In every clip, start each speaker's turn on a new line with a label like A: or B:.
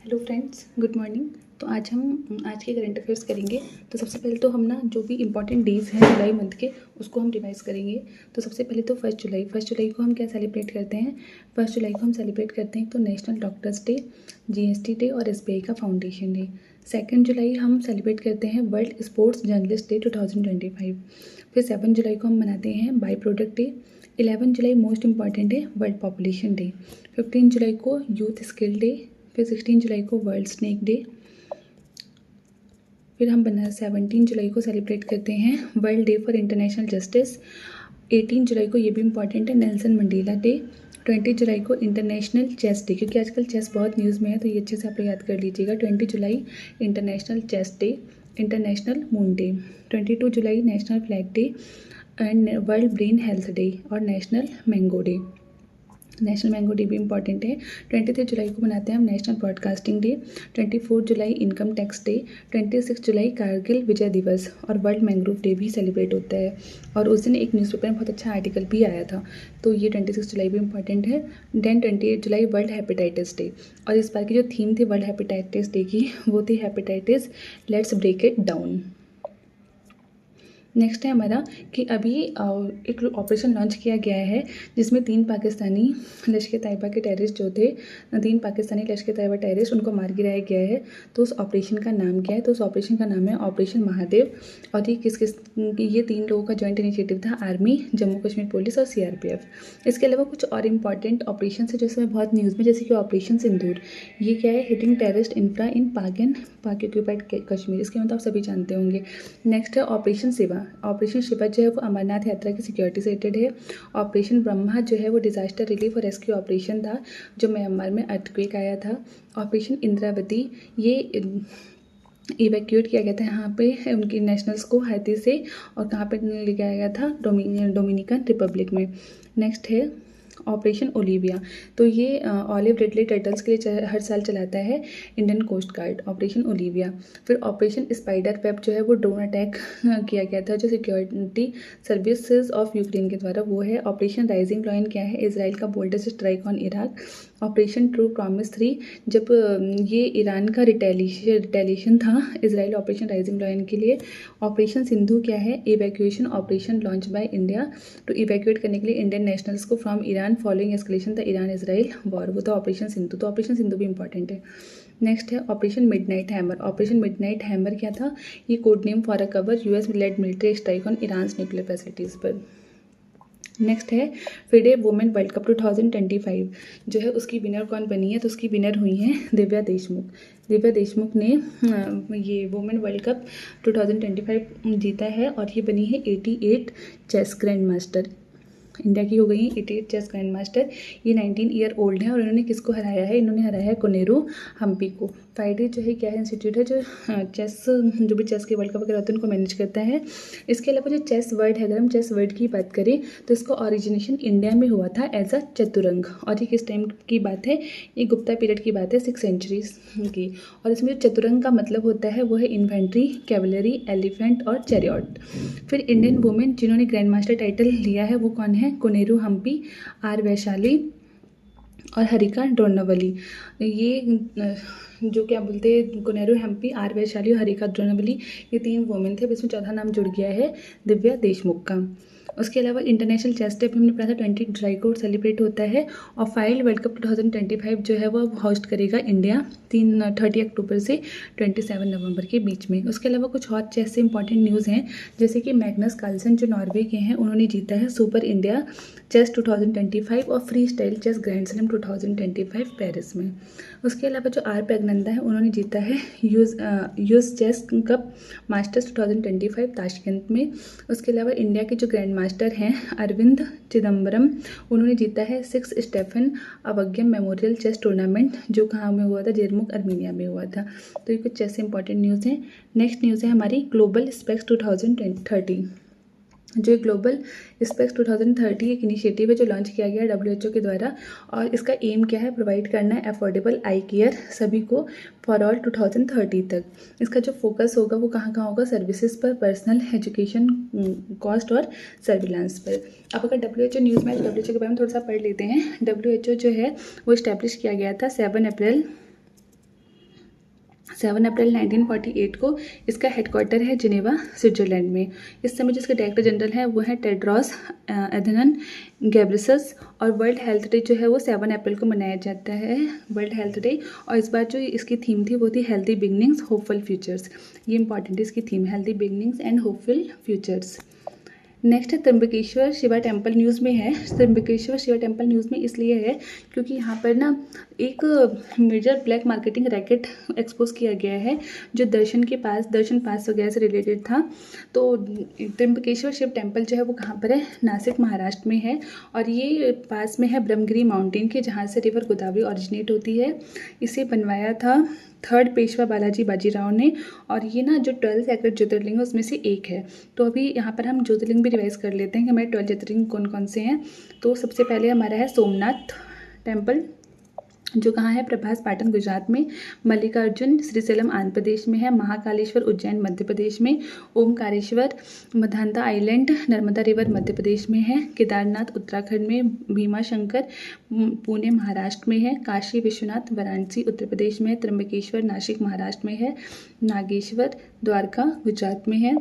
A: Hello friends, good morning. तो आज हम आज के करंट अफेयर्स करेंगे। तो सबसे पहले तो हम ना जो भी इंपॉर्टेंट डेज़ हैं जुलाई मंथ के उसको हम रिवाइज करेंगे। तो सबसे पहले तो फर्स्ट जुलाई को हम क्या सेलिब्रेट करते हैं। फर्स्ट जुलाई को हम सेलिब्रेट करते हैं तो national doctors day, GST day और एसबीआई का फाउंडेशन डे। सेकेंड जुलाई हम सेलिब्रेट करते हैं वर्ल्ड स्पोर्ट्स जर्नलिस्ट डे 2025। फिर 7 जुलाई को हम मनाते हैं by product day. 11 July most important है वर्ल्ड पॉपुलेशन डे। 15 जुलाई को यूथ स्किल डे। फिर 16 जुलाई को वर्ल्ड स्नेक डे। फिर हम 17 जुलाई को सेलिब्रेट करते हैं world day for international justice. 18 जुलाई को ये भी इंपॉर्टेंट है नेल्सन मंडेला डे। 20 जुलाई को इंटरनेशनल चेस डे, क्योंकि आजकल चेस बहुत न्यूज़ में है तो ये अच्छे से आप लोग याद कर लीजिएगा। 20 जुलाई international chess day, international moon day. 22 जुलाई national flag day and world brain health day और national mango day. National mango day भी इंपॉर्टेंट है। 23 जुलाई को मनाते हैं हम नेशनल ब्रॉडकास्टिंग डे। 24 जुलाई इनकम टैक्स डे। 26 जुलाई कारगिल विजय दिवस और वर्ल्ड मैंग्रोव डे भी सेलिब्रेट होता है। और उस दिन एक न्यूज़पेपर में बहुत अच्छा आर्टिकल भी आया था, तो ये 26 जुलाई भी इंपॉर्टेंट है। देन 28 जुलाई वर्ल्ड हेपेटाइटिस डे। और इस बार की जो थीम थी वर्ल्ड हेपेटाइटिस डे की वो थी hepatitis let's break it down. Next है हमारा कि अभी एक ऑपरेशन लॉन्च किया गया है जिसमें 3 पाकिस्तानी लश्कर तैयबा के टेररिस्ट जो थे, 3 पाकिस्तानी लश्कर तैयबा टेररिस्ट उनको मार गिराया गया है। तो उस ऑपरेशन का नाम क्या है? तो उस ऑपरेशन का नाम है ऑपरेशन महादेव। और ये ये 3 लोगों का जॉइंट इनिशिएटिव था, आर्मी, जम्मू कश्मीर पुलिस और सीआरपीएफ। इसके अलावा कुछ और इंपॉर्टेंट ऑपरेशन है जो इसमें बहुत न्यूज़ में, जैसे कि ऑपरेशन सिंदूर। ये क्या है? हिटिंग टेररिस्ट इंफ्रा इन पाक एंड पाक ऑक्यूपाइड कश्मीर। इसके मतलब आप सभी जानते होंगे। नेक्स्ट है ऑपरेशन शिवा। ऑपरेशन शिवा जो है वो अमरनाथ यात्रा की सिक्योरिटी से रिलेटेड है। ऑपरेशन ब्रह्मा जो है वो डिजास्टर रिलीफ और रेस्क्यू ऑपरेशन था जो म्यांमार में अर्थक्वेक आया था। ऑपरेशन इंद्रावती, ये इवैक्यूएट किया गया था यहाँ पे उनकी नेशनल्स को हैती से, और कहाँ पे ले गया गया था? डोमिनिकन रिपब्लिक में। नेक्स्ट है ऑपरेशन ओलिविया। तो ये ऑलिव रिडले टर्टल्स के लिए हर साल चलाता है Indian coast guard, operation Olivia. फिर ऑपरेशन स्पाइडर वेब जो है वो ड्रोन अटैक किया गया था जो सिक्योरिटी सर्विसेज ऑफ यूक्रेन के द्वारा वो है। ऑपरेशन राइजिंग लॉयन क्या है? इजराइल का boldest strike on Iraq. Operation true promise 3, जब ये ईरान का रिटेलिएशन था इसराइल ऑपरेशन राइजिंग लॉयन के लिए। ऑपरेशन सिंधु क्या है? Evacuation operation launch by India to evacuate करने के लिए इंडियन नेशनल्स को from Iran following escalation the Iran Israel war, वो था ऑपरेशन सिंधु। तो ऑपरेशन सिंधु भी इंपॉर्टेंट है। नेक्स्ट है operation midnight hammer. Operation midnight hammer क्या था? ये code name for a cover US led military strike on Iran nuclear facilities पर। नेक्स्ट है फिडे वुमेन वर्ल्ड कप 2025 जो है उसकी विनर कौन बनी है? तो उसकी विनर हुई हैं दिव्या देशमुख। दिव्या देशमुख ने ये वुमेन वर्ल्ड कप 2025 जीता है और ये बनी है 88 चेस ग्रैंड मास्टर। इंडिया की हो गई 88 चेस ग्रैंड मास्टर। ये 19 ईयर ओल्ड हैं और इन्होंने किसको हराया है? इन्होंने हराया है कोनेरू हम्पी को। फाइडे जो है क्या है? इंस्टीट्यूट है जो चेस जो भी चेस के वर्ल्ड कप वगैरह होते हैं उनको मैनेज करता है। इसके अलावा जो चेस वर्ड है, अगर हम चेस वर्ड की बात करें तो इसका ओरिजिनेशन इंडिया में हुआ था एज अ चतुरंग। और ये किस टाइम की बात है? ये गुप्ता पीरियड की बात है, 6 सेंचुरीज की। और इसमें जो चतुरंग का मतलब होता है वो है इन्फेंट्री, कैवलरी, एलिफेंट और चैरियट। फिर इंडियन वुमेन जिन्होंने ग्रैंड मास्टर टाइटल लिया है वो कौन है? कोनेरू हम्पी, आर वैशाली और हरिका ड्रोनावली। ये जो क्या बोलते हैं, कोनेरू हम्पी, आर वैशाली और हरिका ड्रोनावली, ये 3 वुमेन थे। अब इसमें चौथा नाम जुड़ गया है दिव्या देशमुख का। उसके अलावा इंटरनेशनल चेस डे हमने पढ़ा था 20 जुलाई को सेलिब्रेट होता है। और फाइल वर्ल्ड कप 2025 जो है वो होस्ट करेगा इंडिया 30 अक्टूबर से 27 नवंबर के बीच में। उसके अलावा कुछ और चेस से इंपॉर्टेंट न्यूज़ हैं, जैसे कि मैग्नस कार्लसन जो नॉर्वे के हैं उन्होंने जीता है सुपर इंडिया चेस 2025 और freestyle chess grand slam 2025 Paris में। उसके अलावा जो आर प्रज्ञानंदा है उन्होंने जीता है US chess cup masters 2025 Tashkent में। उसके अलावा इंडिया के जो ग्रैंड मास्टर हैं अरविंद चिदम्बरम, उन्होंने जीता है 6 स्टेफन अवग्यम मेमोरियल चेस टूर्नामेंट जो कहाँ में हुआ था? जेरमुख अर्मीनिया में हुआ था। तो ये कुछ चेस से इंपॉर्टेंट न्यूज़ हैं। नेक्स्ट न्यूज़ है हमारी ग्लोबल स्पेक्स 2030। जो ग्लोबल स्पेक्स 2030 एक इनिशिएटिव है जो लॉन्च किया गया है WHO के द्वारा। और इसका एम क्या है? प्रोवाइड करना है अफोर्डेबल आई केयर सभी को फॉर ऑल 2030 तक। इसका जो फोकस होगा वो कहाँ कहाँ होगा? सर्विसेज पर, पर्सनल, एजुकेशन, कॉस्ट और सर्विलांस पर। अब अगर WHO न्यूज़ में WHO के बारे में थोड़ा सा पढ़ लेते हैं। WHO जो है वो इस्टेब्लिश किया गया था 7 अप्रैल 7 अप्रैल 1948 को इसका हेडक्वार्टर है जिनेवा, स्विट्जरलैंड में। इस समय जिसके डायरेक्टर जनरल हैं वो हैं टेड्रोस एधनन गेब्रेसस। और वर्ल्ड हेल्थ डे जो है वो 7 अप्रैल को मनाया जाता है, वर्ल्ड हेल्थ डे। और इस बार जो इसकी थीम थी वो थी हेल्दी बिगनिंग्स होपफुल फ्यूचर्स। ये इंपॉर्टेंट है इसकी theme, healthy beginnings and hopeful futures. Next है त्र्यंबकेश्वर शिवा टेम्पल न्यूज़ में है। त्र्यंबकेश्वर शिवा टेम्पल न्यूज़ में इसलिए है क्योंकि यहाँ पर ना एक major black marketing racket expose किया गया है जो दर्शन पास वगैरह से रिलेटेड था। तो त्र्यंबकेश्वर शिव टेम्पल जो है वो कहाँ पर है, नासिक महाराष्ट्र में है। और ये पास में है ब्रह्मगिरी माउंटेन के, जहाँ से रिवर गोदावरी ओरिजिनेट होती है। इसे बनवाया था 3rd पेशवा बालाजी बाजीराव ने। और ये ना जो 12 सैक्रेड ज्योतिर्लिंग है उसमें से एक है। तो अभी यहाँ पर हम ज्योतिर्लिंग भी रिवाइज कर लेते हैं कि हमारे 12 ज्योतिर्लिंग कौन कौन से हैं। तो सबसे पहले हमारा है सोमनाथ टेम्पल, जो कहाँ है, प्रभास पाटन गुजरात में। मल्लिकार्जुन श्रीशैलम आंध्र प्रदेश में है। महाकालेश्वर उज्जैन मध्य प्रदेश में। ओमकारेश्वर मधांता आइलैंड नर्मदा रिवर मध्य प्रदेश में है। केदारनाथ उत्तराखंड में। भीमाशंकर पुणे महाराष्ट्र में है। काशी विश्वनाथ वाराणसी उत्तर प्रदेश में। त्र्यंबकेश्वर नासिक महाराष्ट्र में है। नागेश्वर द्वारका गुजरात में है।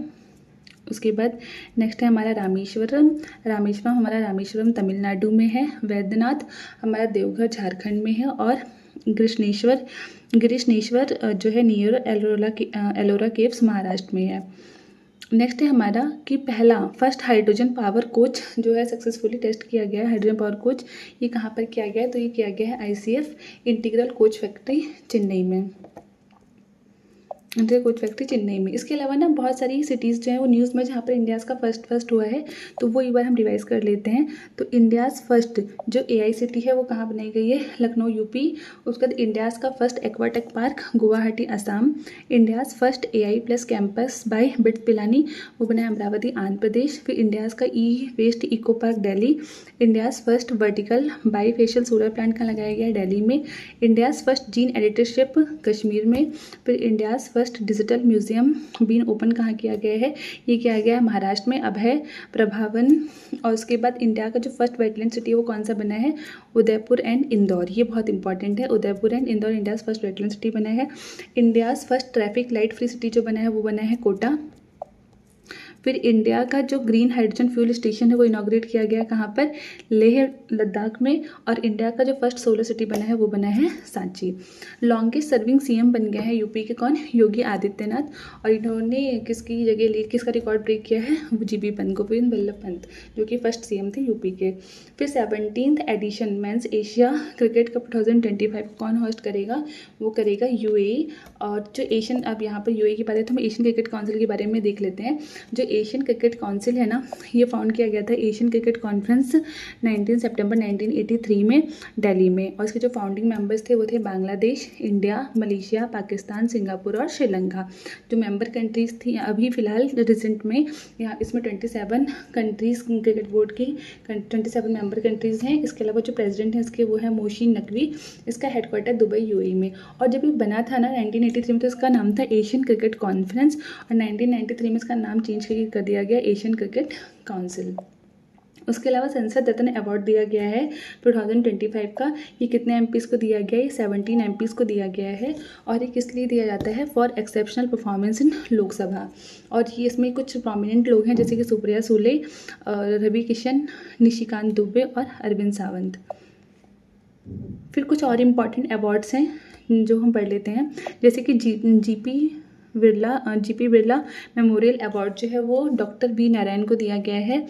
A: उसके बाद नेक्स्ट है हमारा रामेश्वरम तमिलनाडु में है। वैद्यनाथ हमारा देवघर झारखंड में है। और गृष्णेश्वर जो है नियर एलोरा केव्स महाराष्ट्र में है। नेक्स्ट है हमारा कि फर्स्ट हाइड्रोजन पावर कोच जो है सक्सेसफुली टेस्ट किया गया है। हाइड्रोजन पावर कोच ये कहाँ पर किया गया है, तो ये किया गया है ICF integral coach factory Chennai में। कोच फैक्ट्री चेन्नई में। इसके अलावा ना बहुत सारी सिटीज़ जो हैं वो न्यूज़ में जहाँ पर इंडियाज़ का फर्स्ट हुआ है, तो वो एक बार हम रिवाइज कर लेते हैं। तो इंडियाज़ फर्स्ट जो AI सिटी है वो कहाँ बनाई गई है, लखनऊ UP। उसके बाद इंडियाज़ का first aquatech park Guwahati Assam. India's first AI+ campus by BITS Pilani, वो बना है अमरावती आंध्र प्रदेश। फिर इंडियाज़ का waste eco park Delhi. India's first vertical bifacial solar plant कहाँ लगाया गया है, दिल्ली में। India's first gene editorship Kashmir में। फिर India's first digital museum been open कहाँ किया गया है, ये किया गया है महाराष्ट्र में, अभय प्रभावन। और उसके बाद इंडिया का जो फर्स्ट वेटलैंड सिटी है वो कौन सा बना है, उदयपुर एंड इंदौर। ये बहुत इंपॉर्टेंट है, Udaipur and Indore India's first wetland city बना है। India's first traffic light free city जो बना है वो बना है कोटा। फिर इंडिया का जो ग्रीन हाइड्रोजन फ्यूल स्टेशन है वो इनॉग्रेट किया गया कहाँ पर, लेह लद्दाख में। और इंडिया का जो फर्स्ट सोलर सिटी बना है वो बना है सांची। लॉन्गेस्ट सर्विंग CM बन गया है यूपी के कौन, योगी आदित्यनाथ। और इन्होंने किसका रिकॉर्ड ब्रेक किया है, वो GB पंत, गोविंद वल्लभ पंत, जो कि फर्स्ट CM थे यूपी के। फिर 17th edition men's Asia cricket cup 2025 कौन होस्ट करेगा, वो करेगा UAE। और जो एशियन, अब यहाँ पर UAE की बात है तो हम एशियन क्रिकेट काउंसिल के बारे में देख लेते हैं। जो एशियन क्रिकेट काउंसिल है ना, ये फाउंड किया गया था एशियन क्रिकेट कॉन्फ्रेंस 19 सितंबर 1983 में दिल्ली में। और इसके जो फाउंडिंग मेंबर्स थे वो थे Bangladesh, India, Malaysia, Pakistan, Singapore और श्रीलंका। जो मेंबर कंट्रीज़ थी अभी फ़िलहाल रिसेंट में यहाँ इसमें 27 कंट्रीज़ क्रिकेट बोर्ड की 27 मेंबर कंट्रीज़ हैं। इसके अलावा जो प्रेसिडेंट हैं इसके वो है मोशीन नकवी। इसका हेडक्वार्टर दुबई UAE में। और जब ये बना था ना 1983 में तो इसका नाम था एशियन क्रिकेट कॉन्फ्रेंस। और 1993 में इसका नाम चेंज कर दिया गया एशियन क्रिकेट काउंसिल। उसके अलावा संसद रत्न अवार्ड दिया गया है 2025 का। ये कितने MPs को दिया गया है, 17 MPs को दिया गया है। और ये किस लिए दिया जाता है, for exceptional performance in Lok Sabha. और ये इसमें कुछ प्रोमिनेंट लोग हैं जैसे कि सुप्रिया सुले, रवि किशन, निशिकांत दुबे और अरविंद सावंत। फिर कुछ और इम्पॉर्टेंट अवार्ड्स हैं जो हम पढ़ लेते हैं, जैसे कि GP बिरला मेमोरियल अवार्ड जो है वो डॉक्टर V नारायण को दिया गया है।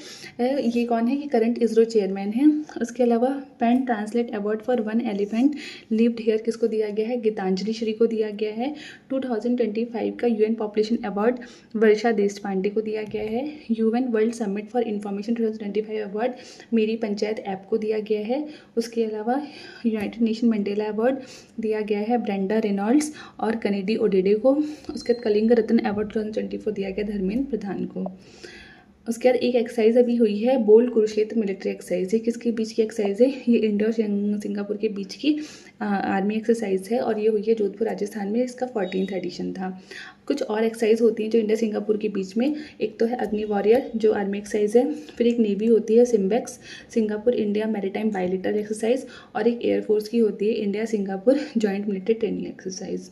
A: ये कौन है, ये करंट इसरो चेयरमैन है। उसके अलावा pen translate award for one elephant lived here किसको दिया गया है, गीतांजलि श्री को दिया गया है। 2025 का UN पॉपुलेशन अवार्ड वर्षा देशपांडे को दिया गया है। UN world summit for information 2025 award मेरी पंचायत ऐप को दिया गया है। उसके अलावा यूनाइटेड नेशन मंडेला अवार्ड दिया गया है ब्रेंडा रेनॉल्ड्स और कनेडी ओडेडे को। उसके बाद कलिंग रत्न अवार्ड 2024 दिया गया धर्मेंद्र प्रधान को। उसके बाद एक एक्सरसाइज अभी हुई है बोल्ड कुरुक्षेत्र मिलिट्री एक्सरसाइज। ये किसके बीच की एक्सरसाइज है, ये इंडिया और सिंगापुर के बीच की आर्मी एक्सरसाइज है। और ये हुई है जोधपुर राजस्थान में, इसका 14th एडिशन था। कुछ और एक्सरसाइज होती हैं जो इंडिया सिंगापुर के बीच में, एक तो है अग्नि वॉरियर जो आर्मी एक्सरसाइज है। फिर एक नेवी होती है SIMBEX, Singapore India maritime bilateral exercise. और एक एयरफोर्स की होती है India Singapore joint military training exercise.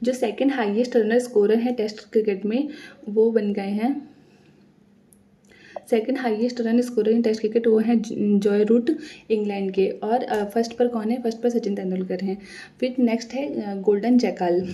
A: जो सेकंड हाईएस्ट रनर स्कोरर हैं टेस्ट क्रिकेट में वो बन गए हैं, second highest run scorer in test cricket वो हैं जॉय रूट इंग्लैंड के। और फर्स्ट पर कौन है, फर्स्ट पर सचिन तेंदुलकर हैं। फिर नेक्स्ट है गोल्डन जैकाल।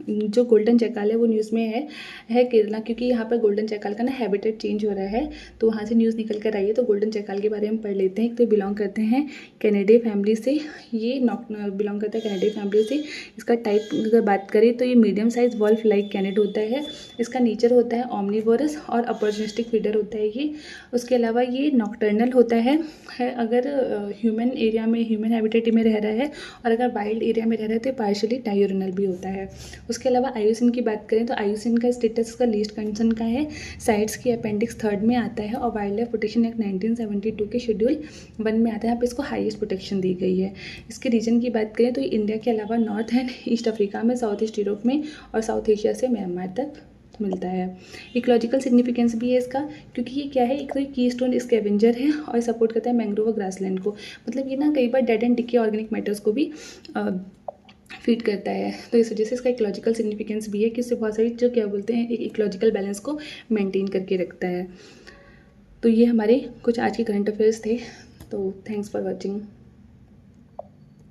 A: जो गोल्डन जैकाल है वो न्यूज़ में है केरला, क्योंकि यहाँ पर गोल्डन जैकाल का ना हैबिटेट चेंज हो रहा है, तो वहाँ से न्यूज़ निकल कर आई है। तो गोल्डन जैकाल के बारे में पढ़ लेते हैं। तो बिलोंग करते हैं कैनेडियन फैमिली से, ये बिलोंग करता है कैनेडियन फैमिली से। इसका टाइप अगर बात करें तो ये medium size wolf like canid होता है। इसका नेचर होता है ऑमनीवोरस और अपॉर्चुनिस्टिक फीडर होता है ये। उसके अलावा ये नॉक्टर्नल होता है अगर ह्यूमन एरिया में, ह्यूमन हैबिटेट में रह रहा है, और अगर वाइल्ड एरिया में रह रहा है तो पार्शियली डायोरनल भी होता है। उसके अलावा आयुसिन की बात करें तो आयुसिन का स्टेटस का लीस्ट कंसर्न का है, साइट्स की अपेंडिक्स 3 में आता है, और वाइल्ड लाइफ प्रोटेक्शन एक्ट 1972 के शेड्यूल 1 में आता है। यहाँ पे इसको हाईएस्ट प्रोटेक्शन दी गई है। इसके रीजन की बात करें तो इंडिया के अलावा नॉर्थ एंड ईस्ट अफ्रीका में, साउथ ईस्ट यूरोप में, और साउथ एशिया से म्यांमार तक मिलता है। इकोलॉजिकल सिग्निफिकेंस भी है इसका, क्योंकि ये क्या है, एक तो की स्टोन स्कैवेंजर है और सपोर्ट करता है मैंग्रोव और ग्रासलैंड को। मतलब ये ना कई बार dead and decay organic matters को भी फीड करता है। तो इस वजह से इसका इकोलॉजिकल सिग्निफिकेंस भी है कि इससे बहुत सारी जो क्या बोलते हैं एक इकोलॉजिकल बैलेंस को मेंटेन करके रखता है। तो ये हमारे कुछ आज के करंट अफेयर्स थे। तो थैंक्स फॉर वॉचिंग।